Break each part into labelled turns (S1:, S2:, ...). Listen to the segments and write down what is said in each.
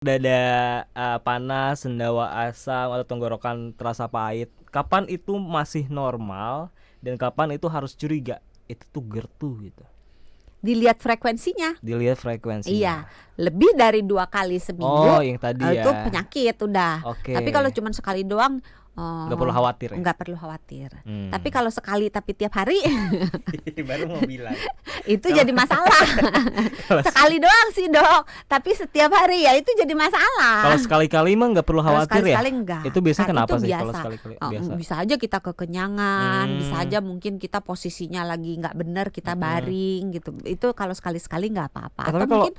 S1: Dada panas, sendawa asam atau tenggorokan terasa pahit. Kapan itu masih normal dan kapan itu harus curiga? Itu tuh GERD tuh gitu.
S2: Dilihat frekuensinya.
S1: Dilihat frekuensinya.
S2: Iya, lebih dari 2 kali seminggu.
S1: Oh, yang tadi
S2: Itu
S1: ya.
S2: penyakit udah.
S1: Oke.
S2: Tapi kalau cuma sekali doang,
S1: Nggak perlu khawatir ya?
S2: nggak perlu khawatir. Tapi kalau sekali tapi tiap hari,
S1: Baru mau bilang.
S2: itu jadi masalah. Sekali doang sih dok, tapi setiap hari ya itu jadi masalah.
S1: Kalau sekali-kali mah nggak perlu
S2: Kalau
S1: khawatir ya?
S2: sekali-sekali enggak.
S1: Itu biasanya
S2: Kan
S1: kenapa
S2: itu
S1: sih kalau
S2: biasa.
S1: sekali-kali biasa?
S2: Bisa aja kita kekenyangan, bisa aja mungkin kita posisinya lagi nggak bener, kita baring gitu. Itu kalau sekali-sekali nggak apa-apa.
S1: Tapi
S2: Atau
S1: kalau-
S2: mungkin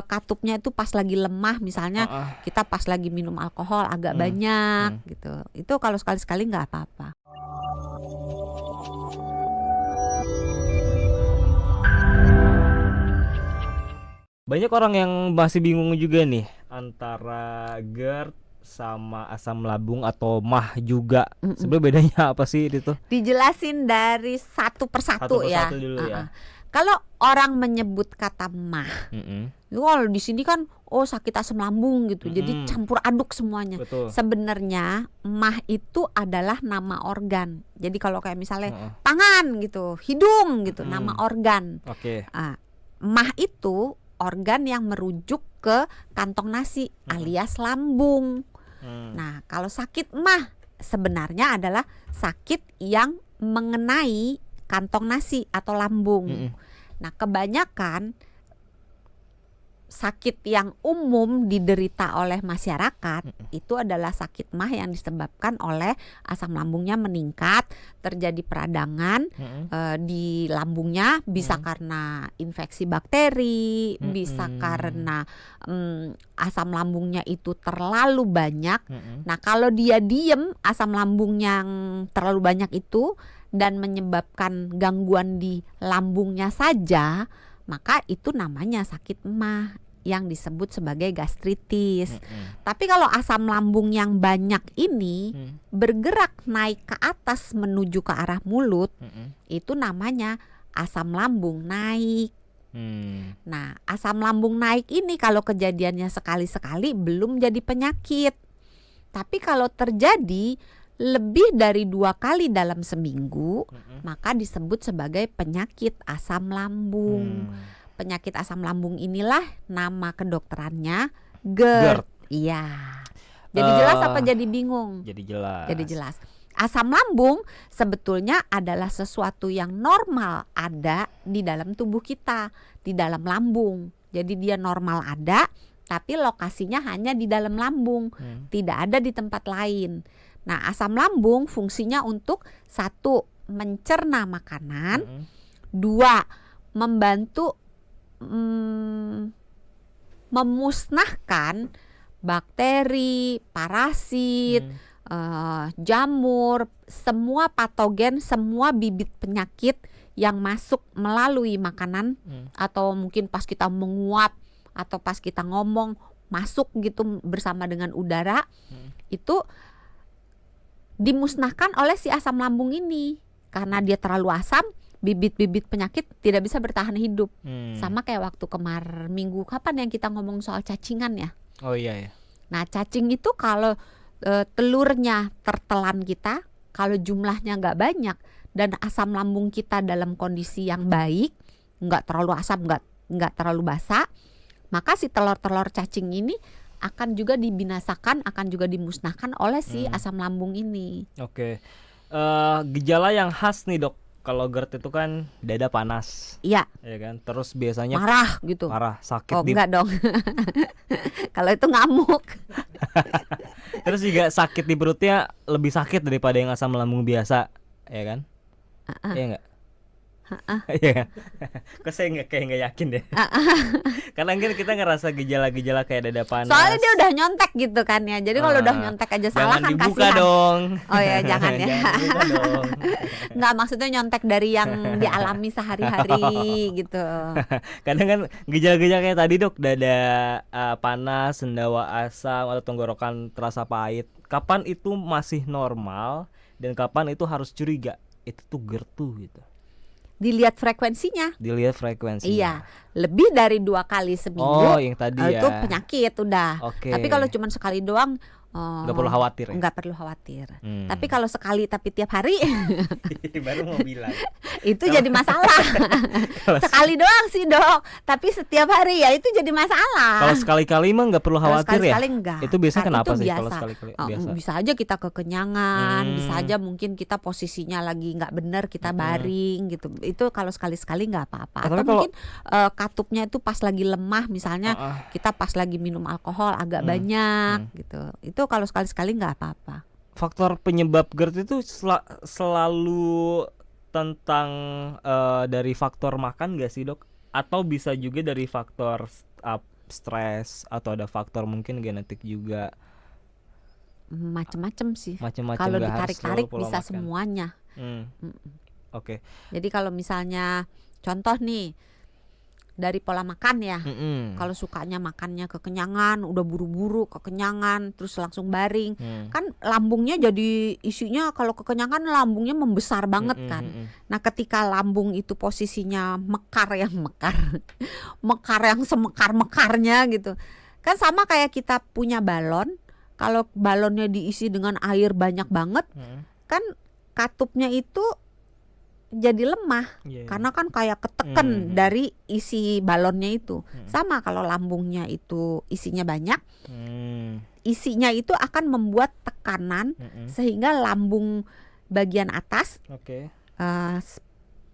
S2: katupnya itu pas lagi lemah, misalnya kita pas lagi minum alkohol agak banyak gitu. Itu kalau sekali-sekali nggak apa-apa.
S1: Banyak orang yang masih bingung juga nih antara GERD sama asam lambung atau MAH juga. Sebenarnya bedanya apa sih itu?
S2: Dijelasin dari satu persatu ya.
S1: Dulu ya.
S2: Kalau orang menyebut kata mah, kalau di sini kan sakit asam lambung gitu. Jadi campur aduk semuanya.
S1: Betul.
S2: Sebenarnya mah itu adalah nama organ. Jadi kalau kayak misalnya tangan gitu, hidung gitu, nama organ.
S1: Oke.
S2: Mah itu organ yang merujuk ke kantong nasi alias lambung. Nah, kalau sakit mah sebenarnya adalah sakit yang mengenai kantong nasi atau lambung. Nah, kebanyakan sakit yang umum diderita oleh masyarakat itu adalah sakit mah yang disebabkan oleh asam lambungnya meningkat, terjadi peradangan di lambungnya, bisa karena infeksi bakteri, bisa karena asam lambungnya itu terlalu banyak. Nah, kalau dia diem asam lambung yang terlalu banyak itu dan menyebabkan gangguan di lambungnya saja, maka itu namanya sakit mah yang disebut sebagai gastritis. Tapi kalau asam lambung yang banyak ini bergerak naik ke atas menuju ke arah mulut, itu namanya asam lambung naik. Nah, asam lambung naik ini kalau kejadiannya sekali-sekali belum jadi penyakit. Tapi kalau terjadi lebih dari 2 kali dalam seminggu, maka disebut sebagai penyakit asam lambung. Penyakit asam lambung inilah nama kedokterannya GERD. Iya. Jadi jelas apa jadi bingung?
S1: Jadi jelas.
S2: Jadi jelas. Asam lambung sebetulnya adalah sesuatu yang normal ada di dalam tubuh kita, di dalam lambung. Jadi dia normal ada, tapi lokasinya hanya di dalam lambung, tidak ada di tempat lain. Nah, asam lambung fungsinya untuk 1, mencerna makanan, 2, membantu memusnahkan bakteri, parasit, jamur, semua patogen, semua bibit penyakit yang masuk melalui makanan atau mungkin pas kita menguap atau pas kita ngomong masuk gitu bersama dengan udara, itu dimusnahkan oleh si asam lambung ini. Karena dia terlalu asam, bibit-bibit penyakit tidak bisa bertahan hidup. Sama kayak waktu minggu kapan yang kita ngomong soal cacingan ya.
S1: Oh iya ya.
S2: Nah, cacing itu kalau telurnya tertelan kita, kalau jumlahnya nggak banyak dan asam lambung kita dalam kondisi yang baik, nggak terlalu asam, nggak terlalu basa, maka si telur-telur cacing ini akan juga dibinasakan, akan juga dimusnahkan oleh si asam lambung ini.
S1: Oke. Gejala yang khas nih dok, kalau GERD itu kan dada panas.
S2: Iya.
S1: Ya kan. Terus biasanya
S2: Marah gitu.
S1: Marah, sakit
S2: Oh enggak dong. Kalau itu ngamuk.
S1: Terus juga sakit di perutnya lebih sakit daripada yang asam lambung biasa, ya kan? Iya enggak? Iya. Kok saya kayak nggak yakin deh. Karena kan kita ngerasa gejala-gejala kayak dada panas.
S2: Soalnya dia udah nyontek gitu kan ya. Jadi kalau udah nyontek aja salah kan
S1: jangan dibuka
S2: kasihan.
S1: dong.
S2: Oh ya jangan ya.
S1: Jangan dibuka dong.
S2: Nggak, maksudnya nyontek dari yang dialami sehari-hari gitu.
S1: Kadang kan gejala-gejala kayak tadi dok, dada panas, sendawa asam atau tenggorokan terasa pahit. Kapan itu masih normal dan kapan itu harus curiga? Itu tuh GERD tuh gitu.
S2: Dilihat frekuensinya. Iya, lebih dari 2 kali seminggu.
S1: Yang tadi
S2: itu penyakit udah. Tapi kalau cuma sekali doang,
S1: nggak perlu khawatir ya?
S2: Nggak perlu khawatir. Tapi kalau sekali tapi tiap hari
S1: baru mau bilang
S2: itu jadi masalah. Sekali doang sih dok, tapi setiap hari ya itu jadi masalah.
S1: Kalau sekali-kali mah nggak perlu khawatir ya?
S2: Enggak.
S1: Itu biasanya kenapa
S2: itu
S1: sih
S2: biasa.
S1: kalau sekali-kali? Biasa.
S2: Bisa aja kita kekenyangan, bisa aja mungkin kita posisinya lagi nggak bener, kita baring gitu. Itu kalau sekali-sekali nggak apa-apa. Atau mungkin katupnya itu pas lagi lemah, misalnya kita pas lagi minum alkohol agak banyak gitu. Itu kalau sekali-sekali nggak apa-apa.
S1: Faktor penyebab GERD itu selalu tentang dari faktor makan nggak sih dok? Atau bisa juga dari faktor stres atau ada faktor mungkin genetik juga?
S2: Macem-macem sih.
S1: Macem-macem.
S2: Kalau ditarik-tarik bisa makan. Semuanya.
S1: Oke.
S2: Jadi kalau misalnya contoh nih dari pola makan ya, kalau sukanya makannya kekenyangan, udah buru-buru kekenyangan, terus langsung baring, kan lambungnya jadi isinya kalau kekenyangan lambungnya membesar banget kan. Nah ketika lambung itu posisinya mekar yang semekar-mekarnya gitu, kan sama kayak kita punya balon, kalau balonnya diisi dengan air banyak banget, kan katupnya itu jadi lemah, karena kan kayak ketekan dari isi balonnya itu. Sama kalau lambungnya itu isinya banyak, isinya itu akan membuat tekanan sehingga lambung bagian atas,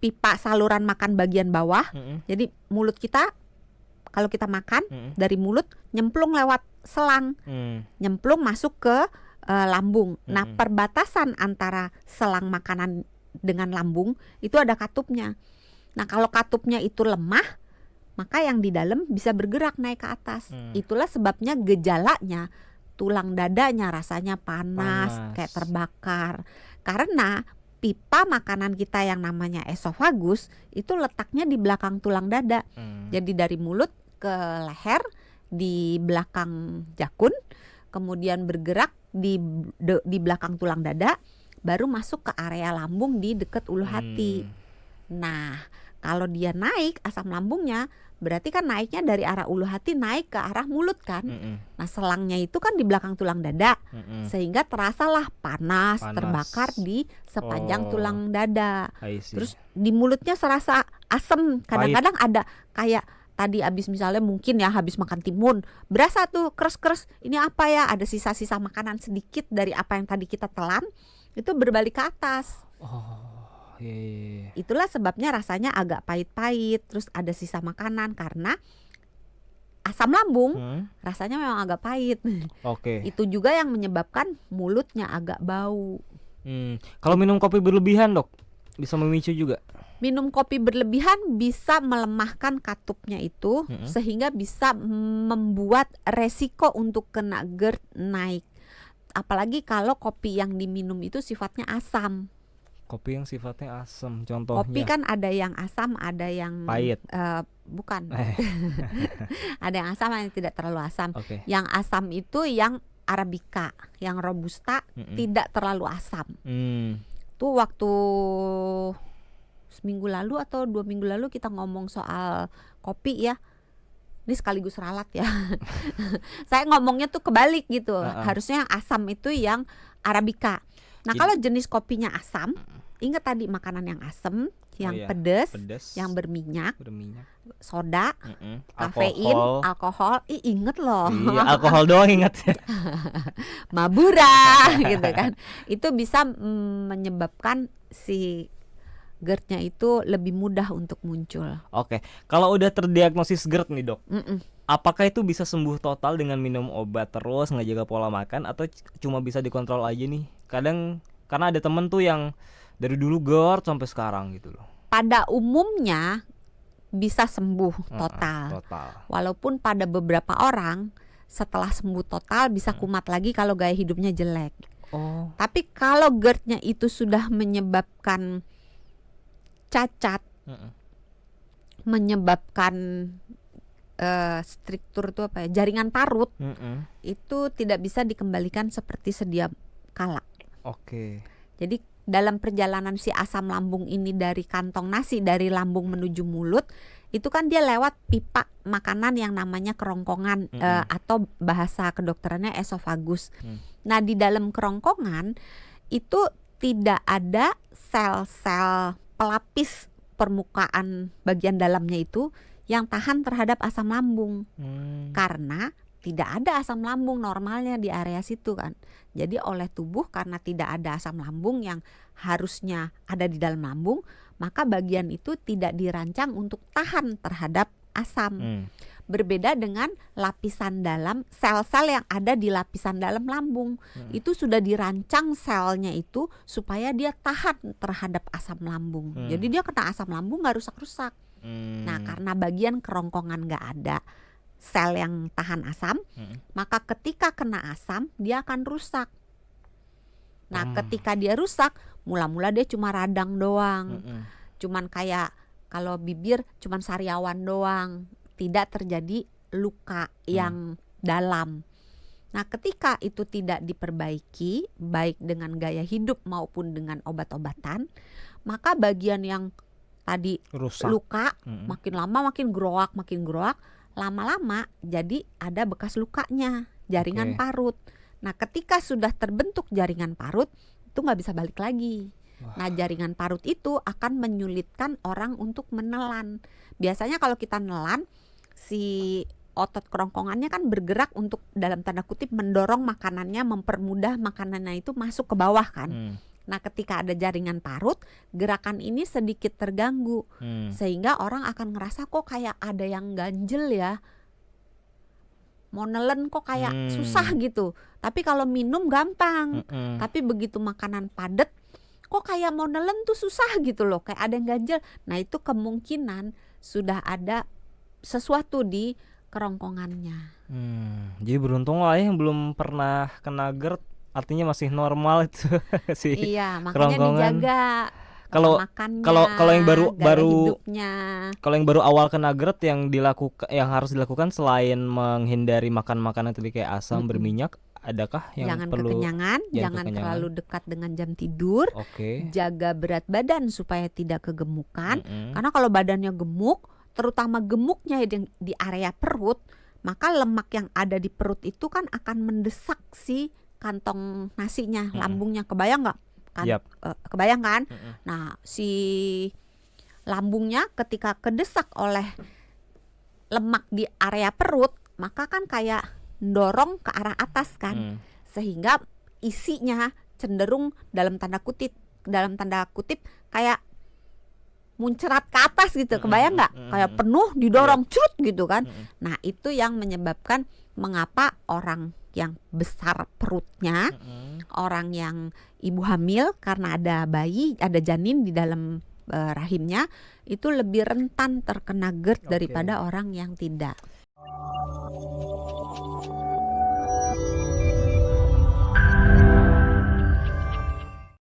S2: pipa saluran makan bagian bawah, jadi mulut kita kalau kita makan dari mulut nyemplung lewat selang, nyemplung masuk ke lambung. Nah perbatasan antara selang makanan dengan lambung itu ada katupnya. Nah kalau katupnya itu lemah, maka yang di dalam bisa bergerak naik ke atas. Itulah sebabnya gejalanya tulang dadanya rasanya panas, kayak terbakar. Karena pipa makanan kita yang namanya esofagus itu letaknya di belakang tulang dada. Jadi dari mulut ke leher di belakang jakun, kemudian bergerak di belakang tulang dada, baru masuk ke area lambung di dekat ulu hati. Nah, kalau dia naik asam lambungnya, berarti kan naiknya dari arah ulu hati naik ke arah mulut kan. Nah, selangnya itu kan di belakang tulang dada, sehingga terasalah panas, terbakar di sepanjang tulang dada. Terus di mulutnya serasa asam. Kadang-kadang ada kayak tadi abis misalnya mungkin ya habis makan timun, berasa tuh keres-keres. Ini apa ya? Ada sisa-sisa makanan sedikit dari apa yang tadi kita telan. Itu berbalik ke atas. Itulah sebabnya rasanya agak pahit-pahit, terus ada sisa makanan karena asam lambung rasanya memang agak pahit. Itu juga yang menyebabkan mulutnya agak bau.
S1: Kalau minum kopi berlebihan dok, bisa memicu juga?
S2: Minum kopi berlebihan bisa melemahkan katupnya itu, sehingga bisa membuat resiko untuk kena GERD naik. Apalagi kalau kopi yang diminum itu sifatnya asam.
S1: Kopi yang sifatnya asam, contohnya?
S2: Kopi kan ada yang asam, ada yang
S1: pahit.
S2: Bukan. Ada yang asam, ada yang tidak terlalu asam. Yang asam itu yang Arabica, yang Robusta tidak terlalu asam. Tuh waktu seminggu lalu atau 2 minggu lalu kita ngomong soal kopi ya. Ini sekaligus ralat ya. Saya ngomongnya tuh kebalik gitu. Harusnya yang asam itu yang Arabica. Nah kalau jenis kopinya asam, ingat tadi makanan yang asam, yang pedas, yang berminyak, soda, kafein, alkohol. Inget loh.
S1: Iya, alkohol doang inget.
S2: Mabura gitu kan. Itu bisa menyebabkan si GERD-nya itu lebih mudah untuk muncul.
S1: Kalau udah terdiagnosis GERD nih dok, apakah itu bisa sembuh total dengan minum obat terus, ngejaga pola makan, atau cuma bisa dikontrol aja nih? Kadang karena ada temen tuh yang dari dulu GERD sampai sekarang gitu loh.
S2: Pada umumnya bisa sembuh total. Walaupun pada beberapa orang setelah sembuh total bisa kumat lagi kalau gaya hidupnya jelek. Tapi kalau GERD-nya itu sudah menyebabkan cacat, menyebabkan struktur itu apa ya, jaringan parut, itu tidak bisa dikembalikan seperti sedia kala. Jadi dalam perjalanan si asam lambung ini dari kantong nasi, dari lambung menuju mulut, itu kan dia lewat pipa makanan yang namanya kerongkongan, atau bahasa kedokterannya esofagus. Nah, di dalam kerongkongan itu tidak ada sel-sel pelapis permukaan bagian dalamnya itu yang tahan terhadap asam lambung, karena tidak ada asam lambung normalnya di area situ kan. Jadi oleh tubuh, karena tidak ada asam lambung yang harusnya ada di dalam lambung, maka bagian itu tidak dirancang untuk tahan terhadap asam. Berbeda dengan lapisan dalam, sel-sel yang ada di lapisan dalam lambung, itu sudah dirancang selnya itu supaya dia tahan terhadap asam lambung. Jadi dia kena asam lambung gak rusak-rusak. Nah, karena bagian kerongkongan gak ada sel yang tahan asam, maka ketika kena asam dia akan rusak. Nah, ketika dia rusak, mula-mula dia cuma radang doang, cuman kayak kalau bibir cuman sariawan doang, tidak terjadi luka yang dalam. Nah, ketika itu tidak diperbaiki baik dengan gaya hidup maupun dengan obat-obatan, maka bagian yang tadi
S1: rusak,
S2: luka makin lama makin groak, lama-lama jadi ada bekas lukanya, jaringan parut. Nah, ketika sudah terbentuk jaringan parut, itu nggak bisa balik lagi. Nah, jaringan parut itu akan menyulitkan orang untuk menelan. Biasanya kalau kita nelan, si otot kerongkongannya kan bergerak untuk dalam tanda kutip mendorong makanannya, mempermudah makanannya itu masuk ke bawah kan. Nah, ketika ada jaringan parut, gerakan ini sedikit terganggu, sehingga orang akan ngerasa kok kayak ada yang ganjel ya, mau nelen kok kayak susah gitu. Tapi kalau minum gampang, tapi begitu makanan padat, kok kayak mau nelen tuh susah gitu loh, kayak ada yang ganjel. Nah, itu kemungkinan sudah ada sesuatu di kerongkongannya.
S1: Jadi beruntung lah ya yang belum pernah kena GERD, artinya masih normal itu si
S2: Iya, makanya
S1: kerongkongan.
S2: dijaga
S1: Kalau
S2: makannya,
S1: kalau yang
S2: gaya
S1: baru
S2: hidupnya.
S1: kalau yang baru awal kena GERD, yang harus dilakukan selain menghindari makan makanan tadi kayak asam berminyak, adakah yang
S2: Jangan
S1: perlu?
S2: kekenyangan, jangan terlalu dekat dengan jam tidur. Jaga berat badan supaya tidak kegemukan. Karena kalau badannya gemuk, terutama gemuknya di area perut, maka lemak yang ada di perut itu kan akan mendesak si kantong nasinya, lambungnya. Kebayang nggak? Kebayang kan? Nah, si lambungnya ketika kedesak oleh lemak di area perut, maka kan kayak dorong ke arah atas kan, sehingga isinya cenderung dalam tanda kutip kayak muncrat ke atas gitu. Kebayang nggak? Kayak penuh didorong cut gitu kan. Nah, itu yang menyebabkan mengapa orang yang besar perutnya, orang yang ibu hamil karena ada bayi, ada janin di dalam rahimnya, itu lebih rentan terkena GERD daripada orang yang tidak.